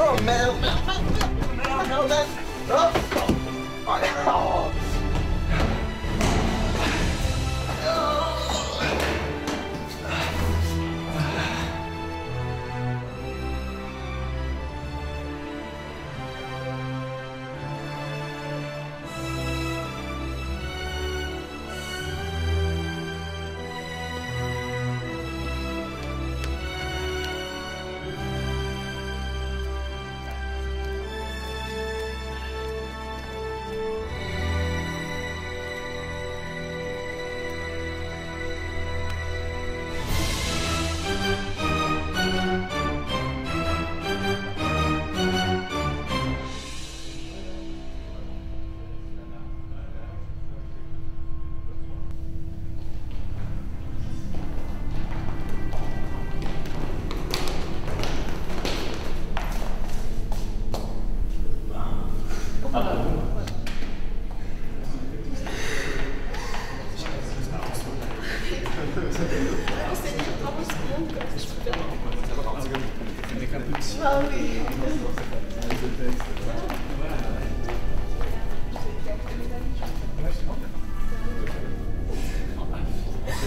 Oh merde, merde. Oh.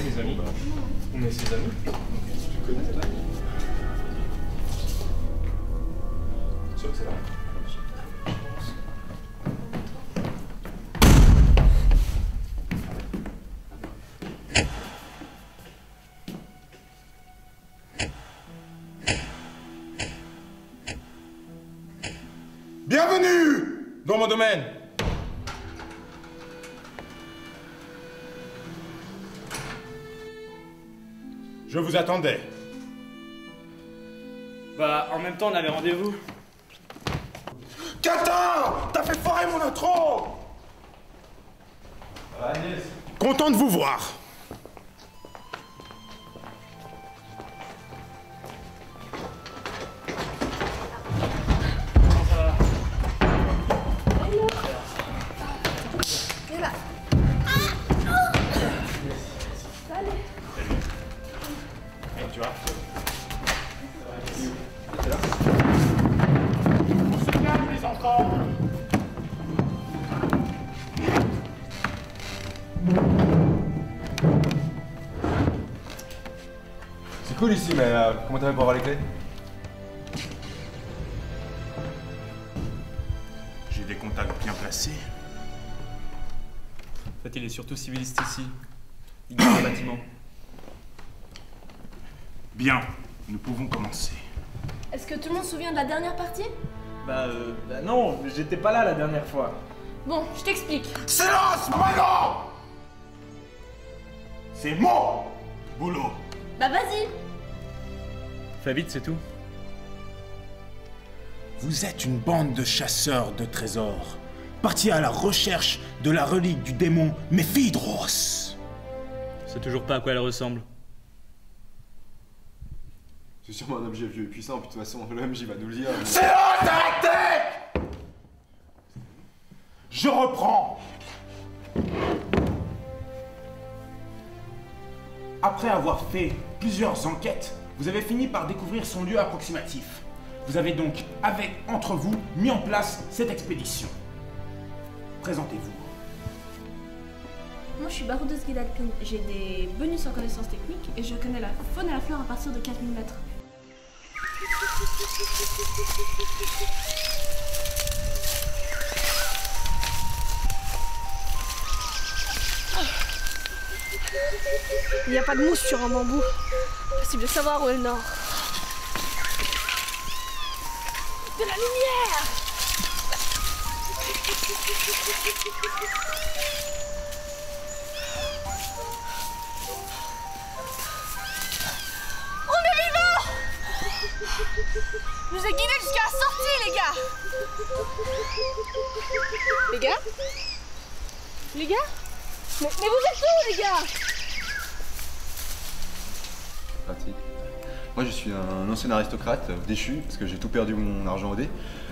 Mes amis, on est ses amis. Tu connais là? Sûr que c'est là? Bienvenue dans mon domaine. Je vous attendais. Bah, en même temps, on avait rendez-vous. Catin! T'as fait foirer mon intro! Content de vous voir. Comment ça va? Hey, tu vois? On se calme, les enfants! C'est cool ici, mais comment t'as fait pour avoir les clés? J'ai des contacts bien placés. En fait, il est surtout civiliste ici. Il garde le bâtiment. Bien, nous pouvons commencer. Est-ce que tout le monde se souvient de la dernière partie? Bah non, j'étais pas là la dernière fois. Bon, je t'explique. Silence maintenant! C'est mon boulot. Bah vas-y. Fais vite, c'est tout. Vous êtes une bande de chasseurs de trésors, partis à la recherche de la relique du démon Méphidros. C'est toujours pas à quoi elle ressemble. C'est sûrement un objet vieux et puissant, puis de toute façon, le MJ va nous le dire. Mais... Silence, arrêtez! Je reprends. Après avoir fait plusieurs enquêtes, vous avez fini par découvrir son lieu approximatif. Vous avez donc, entre vous, mis en place cette expédition. Présentez-vous. Moi je suis baroudeuse guide alpine. J'ai des bonus en connaissances techniques et je connais la faune et la flore à partir de 4000 mètres. Il n'y a pas de mousse sur un bambou. Impossible de savoir où est le nord. De la lumière! On est vivants! Je vous ai guidés jusqu'à la sortie, les gars! Les gars? Les gars? Mais vous êtes où, les gars? Pratique. Moi, je suis un ancien aristocrate déchu, parce que j'ai tout perdu mon argent au dé,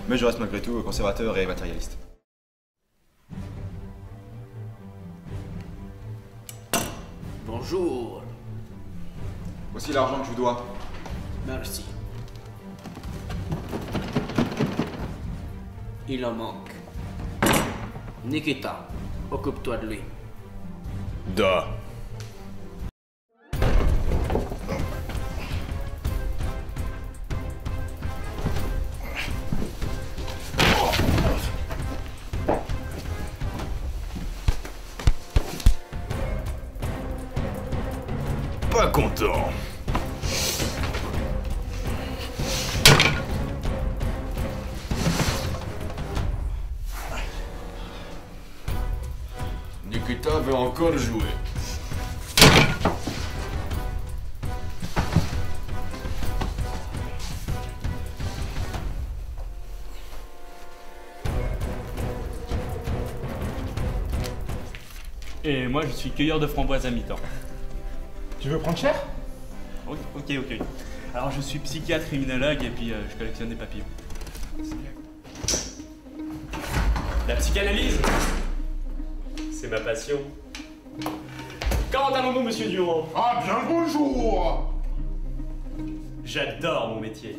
mais je reste malgré tout conservateur et matérialiste. Bonjour. Voici l'argent que je vous dois. Merci. Il en manque. Nikita, occupe-toi de lui. Da. Pas content. Nikita veut encore jouer. Et moi, je suis cueilleur de framboises à mi-temps. Tu veux prendre cher? Oui, ok. Alors, je suis psychiatre criminologue et puis je collectionne des papillons. La psychanalyse, c'est ma passion. Comment allons-nous, monsieur Durand? Ah, bien le bonjour. J'adore mon métier.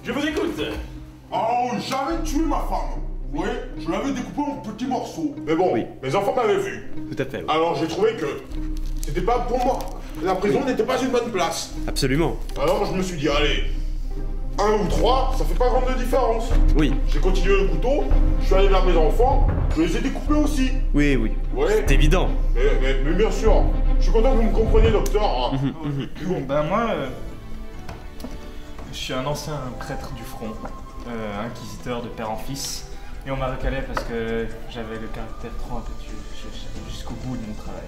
Je vous écoute. Oh, j'avais tué ma femme. Oui, je l'avais découpée en petits morceaux. Mais bon, mes enfants m'avaient vu. Tout à fait. Oui. Alors j'ai trouvé que c'était pas pour moi. La prison n'était pas une bonne place. Absolument. Alors je me suis dit, allez, 1 ou 3, ça fait pas grande différence. Oui. J'ai continué le couteau, je suis allé vers mes enfants, je les ai découpés aussi. Oui. Ouais. C'est évident. Mais bien sûr, je suis content que vous me compreniez, docteur. Bon, ben moi, je suis un ancien prêtre du front, inquisiteur de père en fils, et on m'a recalé parce que j'avais le caractère trop impétueux. J'allais jusqu'au bout de mon travail.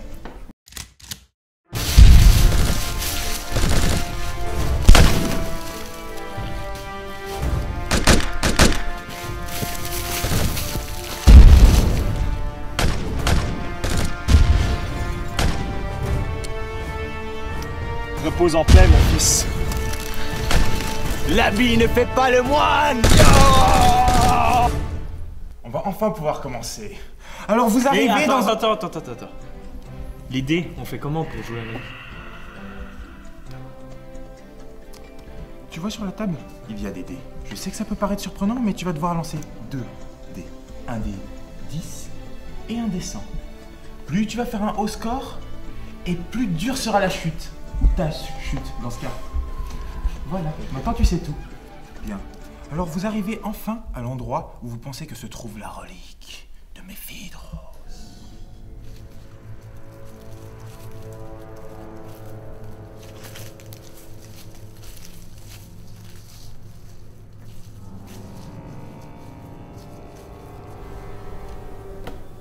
Repose en paix, mon fils. L'habit ne fait pas le moine. On va enfin pouvoir commencer. Alors vous arrivez dans... Attends. L'idée, on fait comment pour jouer avec? Tu vois sur la table, il y a des dés. Je sais que ça peut paraître surprenant, mais tu vas devoir lancer 2 dés. Un dé 10 et un dé 100. Plus tu vas faire un haut score, et plus dure sera la chute. Ta chute, dans ce cas. Voilà, maintenant tu sais tout. Bien. Alors vous arrivez enfin à l'endroit où vous pensez que se trouve la relique de Méphiros.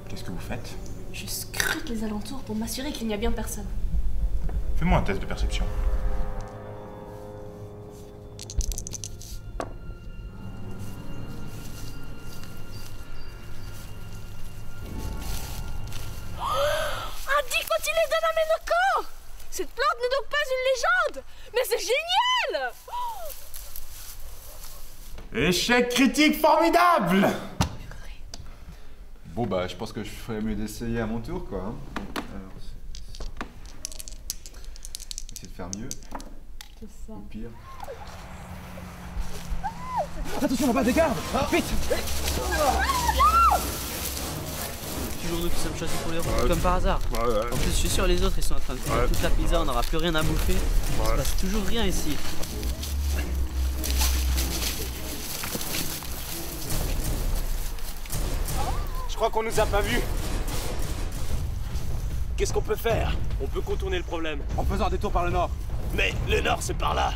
Qu'est-ce que vous faites? Je scrute les alentours pour m'assurer qu'il n'y a bien personne. Fais-moi un test de perception. Dicotylédon Amenoko! Cette plante n'est donc pas une légende, mais c'est génial! Échec critique formidable! Bon bah je pense que je ferais mieux d'essayer à mon tour quoi. Hein. Alors, essayer de faire mieux. C'est ça. Ou pire. Attention là-bas, des gardes! Vite! Toujours nous qui sommes choisis pour les rôles, comme par hasard. En plus, je suis sûr, les autres ils sont en train de finir toute la pizza, on n'aura plus rien à bouffer. Il se passe toujours rien ici. Je crois qu'on nous a pas vus. Qu'est-ce qu'on peut faire? On peut contourner le problème. En faisant un détour par le nord. Mais le nord, c'est par là.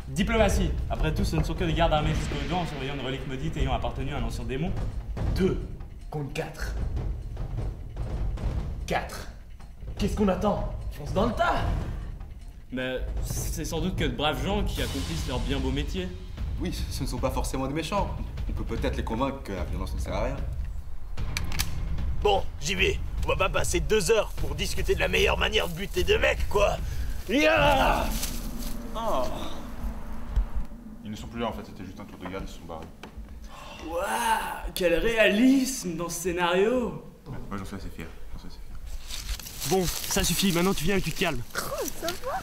Diplomatie. Après tout, ce ne sont que des gardes armés jusqu'aux dents en surveillant une relique maudite ayant appartenu à un ancien démon. 2 contre 4. 4. Qu'est-ce qu'on attend? Fonce dans le tas. Mais c'est sans doute que de braves gens qui accomplissent leur bien beau métier. Oui, ce ne sont pas forcément des méchants. On peut peut-être les convaincre que la violence ne sert à rien. Bon, j'y vais. On va pas passer 2 heures pour discuter de la meilleure manière de buter deux mecs, quoi. Yeah. Oh. Ils ne sont plus là en fait, c'était juste un tour de garde, ils se sont barrés. Waouh, quel réalisme dans ce scénario. Ouais, moi j'en suis assez fier. Bon, ça suffit. Maintenant, tu viens et tu te calmes. Cool, ça va.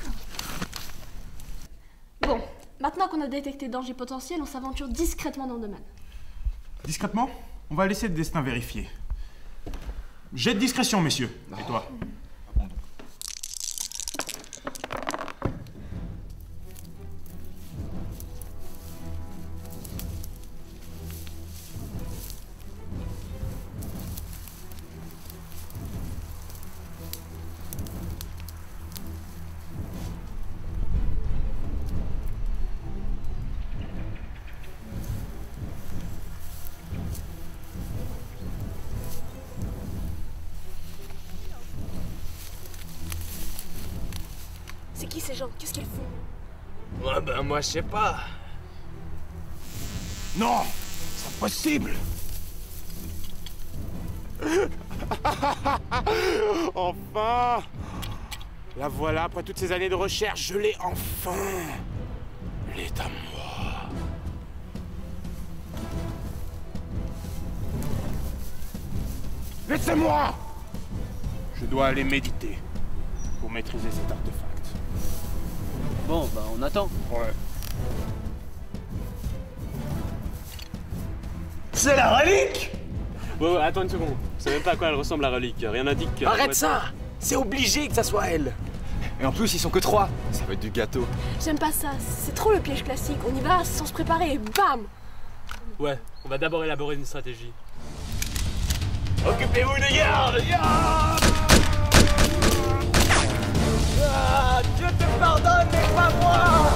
Bon, Maintenant qu'on a détecté le danger potentiel, on s'aventure discrètement dans le domaine. Discrètement? On va laisser le destin vérifier. Jet de discrétion, messieurs. Et toi? C'est qui ces gens? Qu'est-ce qu'ils font? Ouais, ben moi je sais pas. Non, c'est impossible. Enfin! La voilà, après toutes ces années de recherche, je l'ai enfin! Elle est à moi. Laissez-moi! Je dois aller méditer pour maîtriser cet artefact. Bon, bah on attend. Ouais. C'est la relique! Ouais, attends une seconde. Je sais même pas à quoi elle ressemble la relique. Rien n'indique que... Arrête ça! C'est obligé que ça soit elle! Et en plus, ils sont que 3. Ça va être du gâteau. J'aime pas ça, c'est trop le piège classique. On y va sans se préparer et bam! Ouais, on va d'abord élaborer une stratégie. Occupez-vous de garde! Ah, Dieu te pardonne, mais pas moi!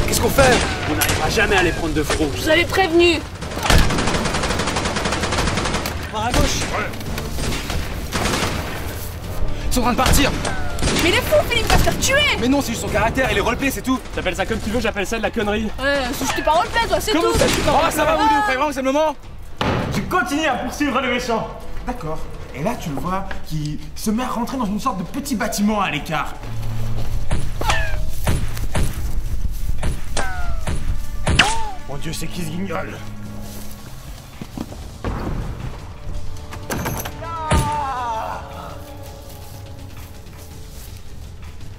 Qu'est-ce qu'on fait? On n'arrivera jamais à les prendre de front. Je vous avais prévenu! Par à gauche. Ils sont en train de partir! Mais il est fou, Philippe, il va se faire tuer! Mais non, c'est juste son caractère, il est roleplay, c'est tout! T'appelles ça comme tu veux, j'appelle ça de la connerie. Ouais, c'est juste pas roleplay, toi, c'est tout! Comment ça, tu parles? Oh, ça va, vous deux, vous croyez vraiment que c'est le moment? Je continue à poursuivre les méchants. D'accord. Et là, tu le vois qui se met à rentrer dans une sorte de petit bâtiment à l'écart. Mon Dieu, c'est qui ce guignol?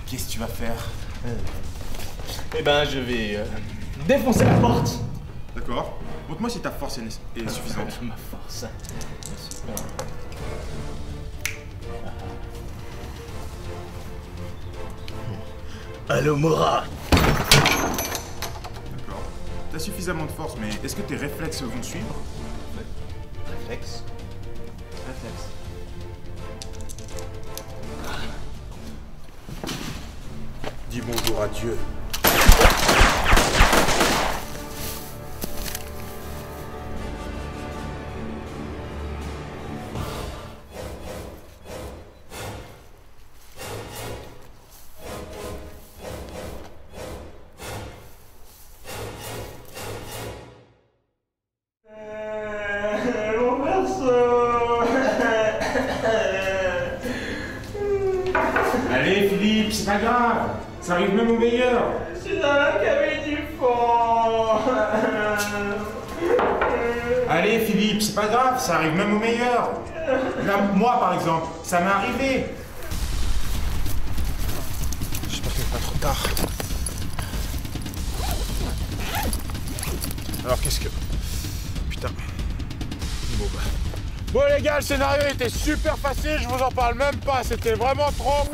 Qu'est-ce que tu vas faire? Eh ben, je vais défoncer la porte. D'accord. Montre-moi si ta force est suffisante. Ma force. Super. Allô, Mora. D'accord. T'as suffisamment de force, mais est-ce que tes réflexes vont suivre? Réflexe. Dis bonjour à Dieu. Mon perso. Allez, Philippe, c'est pas grave. Ça arrive même au meilleur. Je suis dans la cabine du fond. Allez, Philippe, c'est pas grave. Ça arrive même au meilleur. Là, moi, par exemple, ça m'est arrivé. J'espère qu'il n'est pas trop tard. Alors qu'est-ce que... Putain. Bon bah... Bon les gars, le scénario était super facile, je vous en parle même pas, c'était vraiment trop...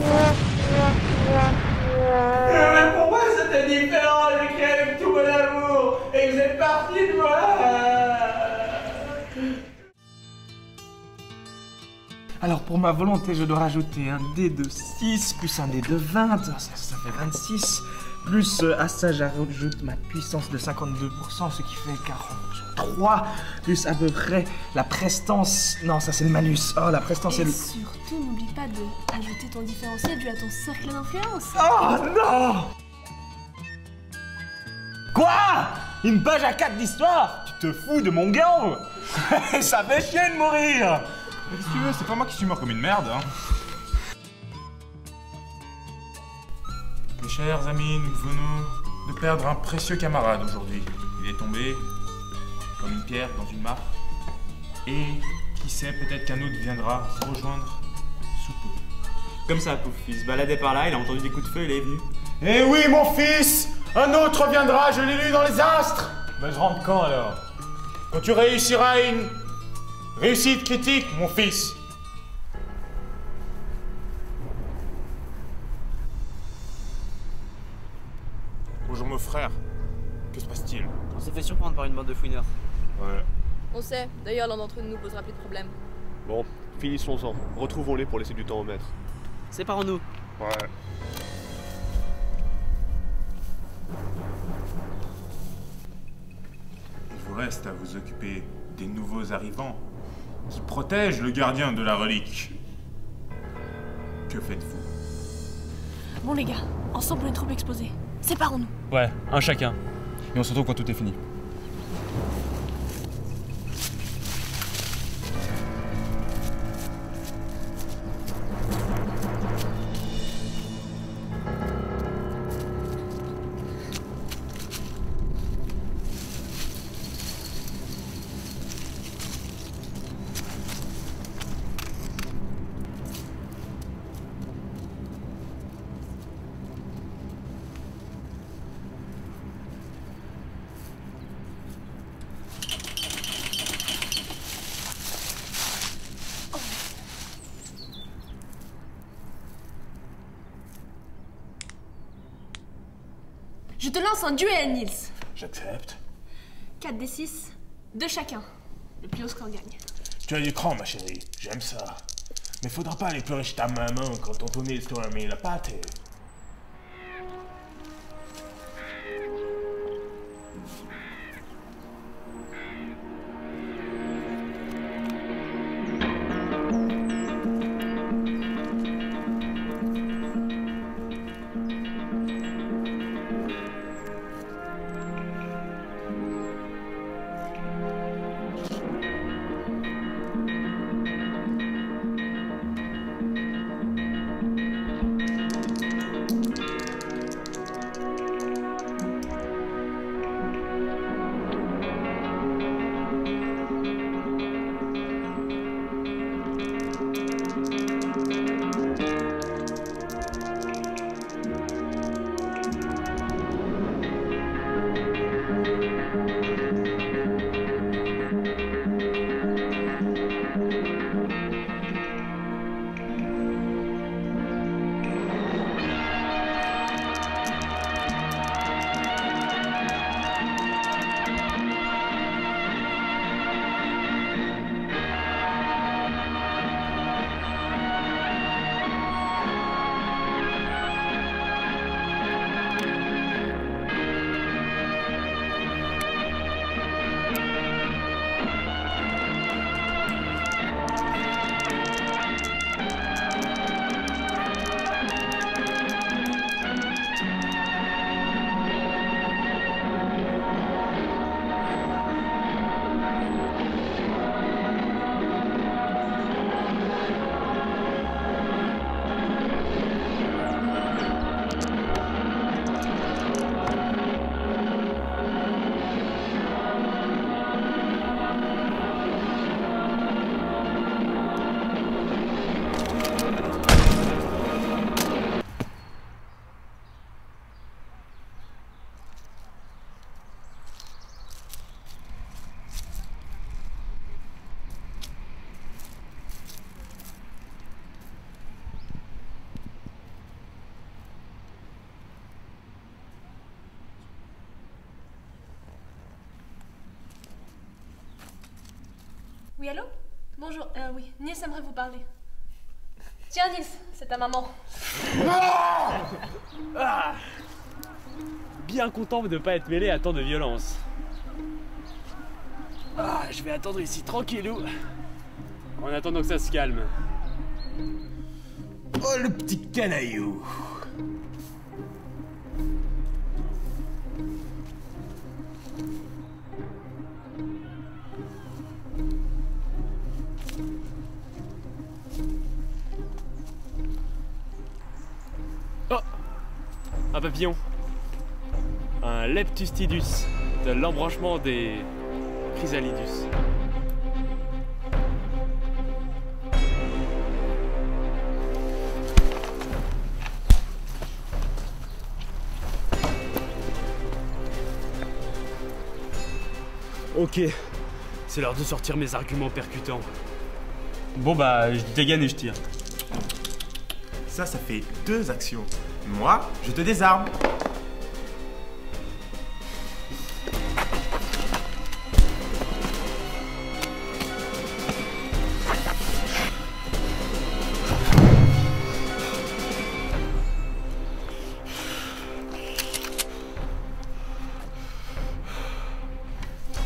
Mais pourquoi c'était différent? J'ai créé avec tout mon amour et vous êtes parti de moi. Alors pour ma volonté, je dois rajouter un dé de 6 plus un dé de 20, ça fait 26. Plus à ça, j'ajoute ma puissance de 52%, ce qui fait 43. Plus à peu près la prestance... Non, ça c'est le malus. Oh, la prestance Et est le... surtout, n'oublie pas d'ajouter ton différentiel dû à ton cercle d'influence. Oh non! Quoi? Une page à 4 d'histoire? Tu te fous de mon gang? Ça fait chier de mourir! Mais qu'est-ce que tu veux, c'est pas moi qui suis mort comme une merde, hein. Mes chers amis, nous venons de perdre un précieux camarade aujourd'hui. Il est tombé comme une pierre dans une mare. Et qui sait, peut-être qu'un autre viendra se rejoindre sous peu. Comme ça, pouf, il se baladait par là, il a entendu des coups de feu, il est venu. Eh oui, mon fils! Un autre viendra, je l'ai lu dans les astres! Mais je rentre quand alors? Quand tu réussiras une réussite critique, mon fils. Bonjour mon frère. Que se passe-t-il? On s'est fait surprendre par une bande de fouineurs. Ouais. On sait, d'ailleurs l'un d'entre nous ne posera plus de problème. Bon, finissons-en. Retrouvons-les pour laisser du temps au maître. Séparons-nous. Ouais. Il vous reste à vous occuper des nouveaux arrivants qui protègent le gardien de la relique. Que faites-vous? Bon les gars, ensemble on est trop exposés. Séparons-nous. Ouais, un chacun. Et on se retrouve quand tout est fini. Je te lance un duel, Nils. J'accepte. 4 des 6, 2 chacun. Le plus haut score gagne. Tu as du cran, ma chérie. J'aime ça. Mais faudra pas aller pleurer chez ta maman quand ton tonnet se a mis la pâte. Oui, allô? Bonjour, oui, Nils aimerait vous parler. Tiens, Nils, c'est ta maman. Bien content de ne pas être mêlé à tant de violence. Je vais attendre ici tranquillou. En attendant que ça se calme. Oh, le petit canaillou. Oh! Un papillon. Un leptustidus de l'embranchement des Chrysalidus. Ok, c'est l'heure de sortir mes arguments percutants. Bon bah, je dégaine et je tire. Ça fait 2 actions. Moi, je te désarme.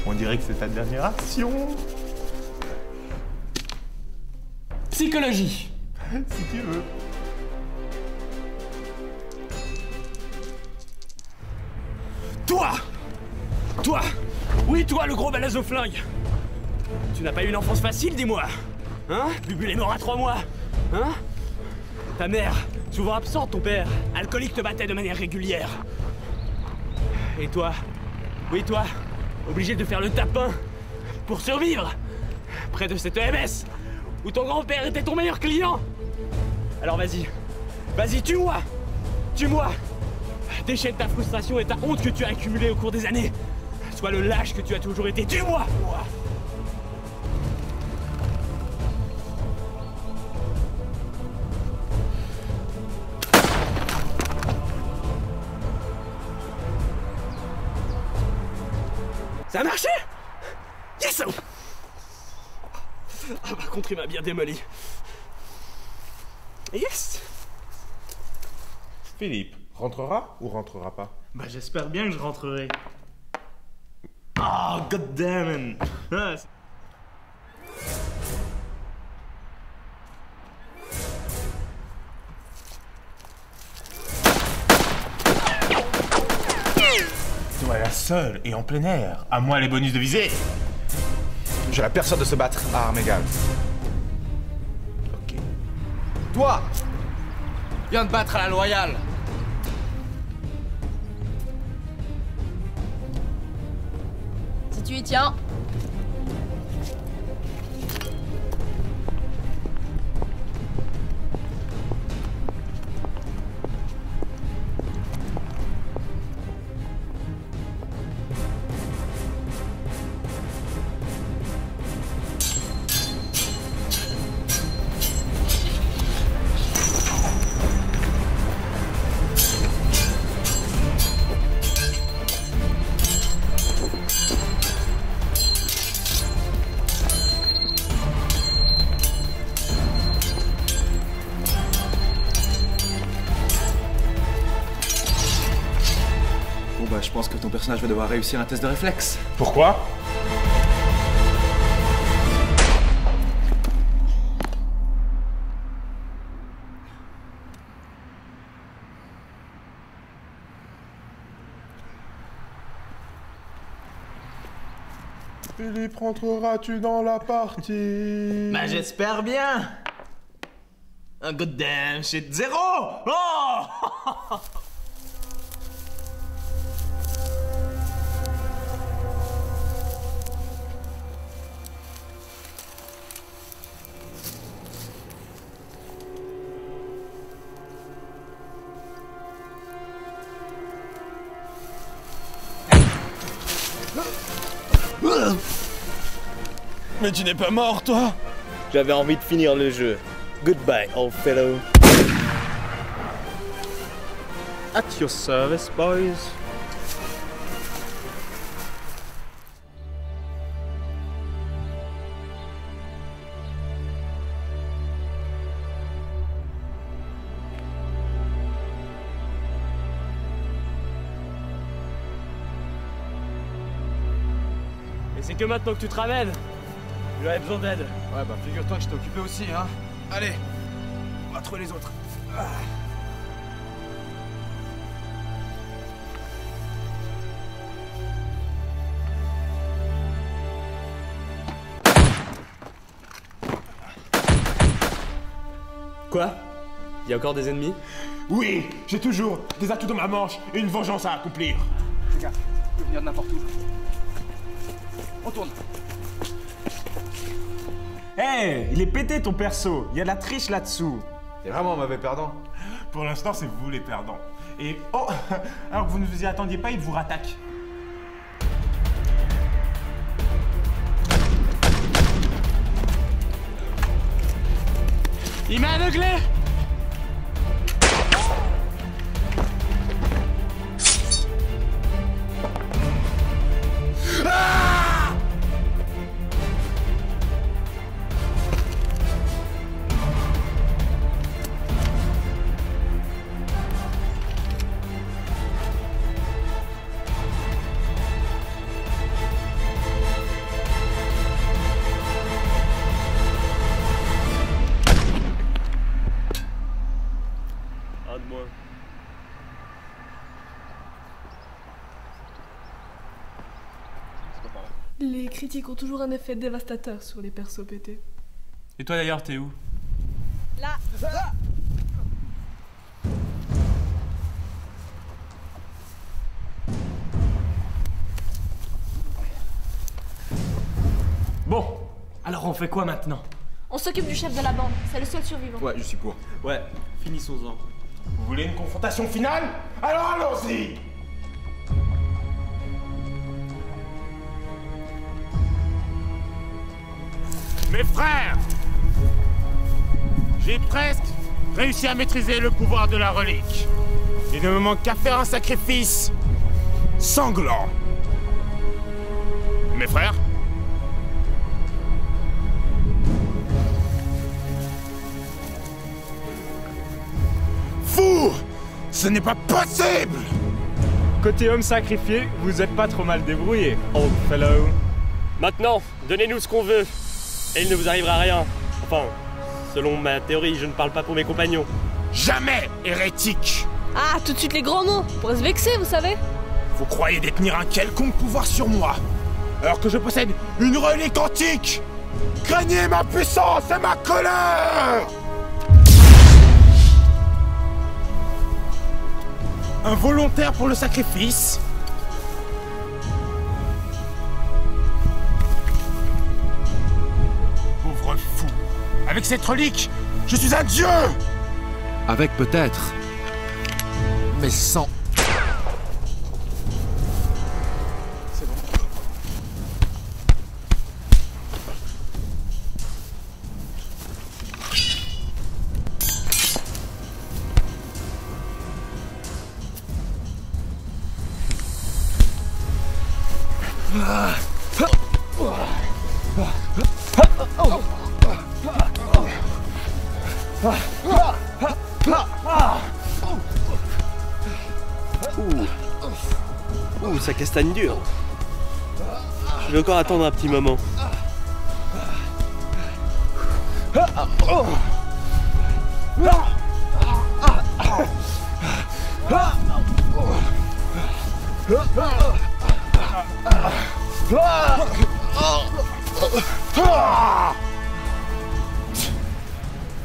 On dirait que c'est ta dernière action. Psychologie. Si tu veux. Toi! Oui, toi, le gros balèze au flingue! Tu n'as pas eu une enfance facile, dis-moi! Hein? Bubule est mort à 3 mois! Hein? Ta mère, souvent absente, ton père, alcoolique, te battait de manière régulière. Et toi? Oui, toi, obligé de faire le tapin pour survivre près de cette EMS où ton grand-père était ton meilleur client. Alors vas-y, tue-moi! Tue-moi! Déchaîne ta frustration et ta honte que tu as accumulée au cours des années. Sois le lâche que tu as toujours été. Tue-moi! Ça a marché? Yes! Ah, par contre, il m'a bien démoli. Yes! Philippe, rentrera ou rentrera pas? Bah j'espère bien que je rentrerai. Oh, goddammit! Ah, Toi la seule et en plein air. À moi les bonus de visée. J'ai la personne de se battre à armes égales. Ok. Toi, viens te battre à la loyale. Si tu y tiens. Bon bah je pense que ton personnage va devoir réussir un test de réflexe. Pourquoi? Philippe, rentreras-tu dans la partie? bah j'espère bien! Un goddamn shit 0! Oh! Mais tu n'es pas mort, toi? J'avais envie de finir le jeu. Goodbye, old fellow. At your service, boys. Et c'est que maintenant que tu te ramènes. J'avais besoin d'aide. Ouais, bah figure-toi que j'étais occupé aussi, hein. Allez, on va trouver les autres. Ah. Quoi? Il y a encore des ennemis? Oui, j'ai toujours des atouts dans ma manche et une vengeance à accomplir. Les gars, je peux venir de n'importe où. On tourne. Hé, il est pété ton perso. Il y a de la triche là-dessous. T'es vraiment un mauvais perdant. Pour l'instant, c'est vous les perdants. Et oh, alors que vous ne vous y attendiez pas, il vous rattaque. Il m'a aveuglé. Un de moins. Les critiques ont toujours un effet dévastateur sur les persos pétés. Et toi d'ailleurs, t'es où? Là. Bon, alors on fait quoi maintenant? On s'occupe du chef de la bande, c'est le seul survivant. Ouais, je suis pour. Ouais, finissons-en. Vous voulez une confrontation finale? Alors allons-y! Mes frères, j'ai presque réussi à maîtriser le pouvoir de la relique. Il ne me manque qu'à faire un sacrifice sanglant. Mes frères? Fou! Ce n'est pas possible! Côté homme sacrifié, vous êtes pas trop mal débrouillé, old fellow. Maintenant, donnez-nous ce qu'on veut. Et il ne vous arrivera rien. Enfin, selon ma théorie, je ne parle pas pour mes compagnons. Jamais, hérétique! Ah, tout de suite les grands mots, pour se vexer, vous savez. Vous croyez détenir un quelconque pouvoir sur moi, alors que je possède une relique antique? Craignez ma puissance et ma colère! Un volontaire pour le sacrifice? Pauvre fou! Avec cette relique, je suis un dieu! Avec peut-être, mais sans. Ouh, ça castagne dur. Je vais encore attendre un petit moment.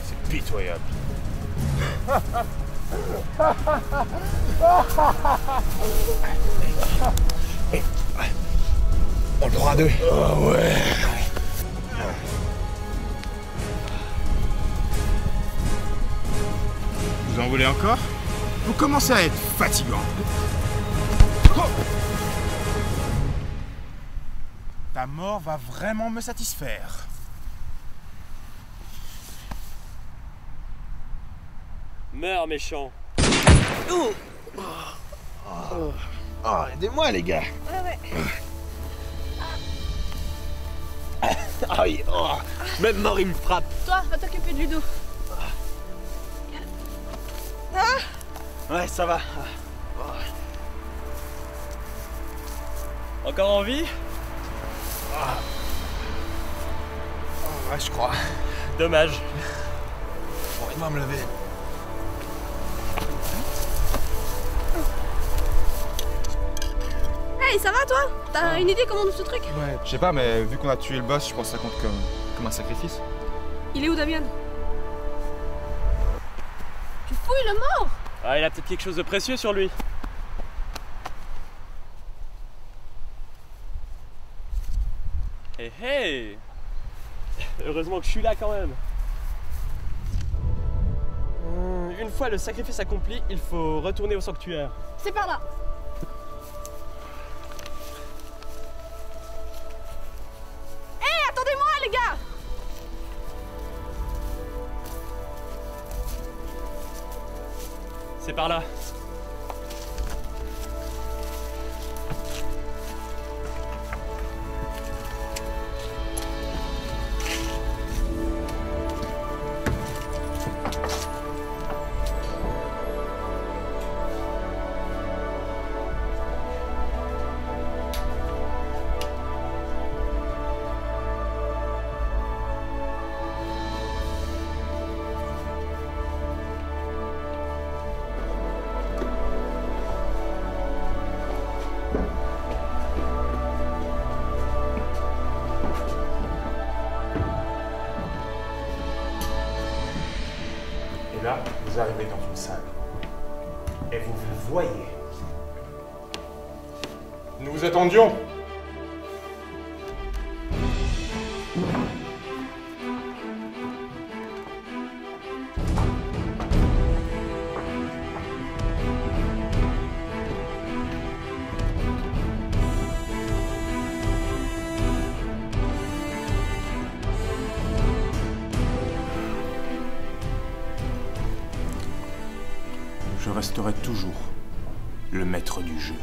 C'est pitoyable. On l'aura à deux. Oh ouais. Vous en voulez encore? Vous commencez à être fatigant. Ta mort va vraiment me satisfaire. Meurs, méchant. Oh, aidez-moi les gars. Ouais. Aïe, oh. Même mort, il me frappe. Toi, va t'occuper de Ludo. Ouais, ça va. Encore en vie? Ouais, je crois. Dommage. Bon, il va me lever. Hey, ça va toi? T'as une idée comment on ouvre ce truc? Ouais, je sais pas, mais vu qu'on a tué le boss, je pense que ça compte comme un sacrifice. Il est où Damien? Tu fouilles le mort? Ah, il a peut-être quelque chose de précieux sur lui. Hé hé! Heureusement que je suis là quand même. Une fois le sacrifice accompli, il faut retourner au sanctuaire. C'est par là. Hé, attendez-moi les gars! C'est par là. Et là, vous arrivez dans une salle. Et vous vous voyez. Nous vous attendions. Je resterai toujours le maître du jeu.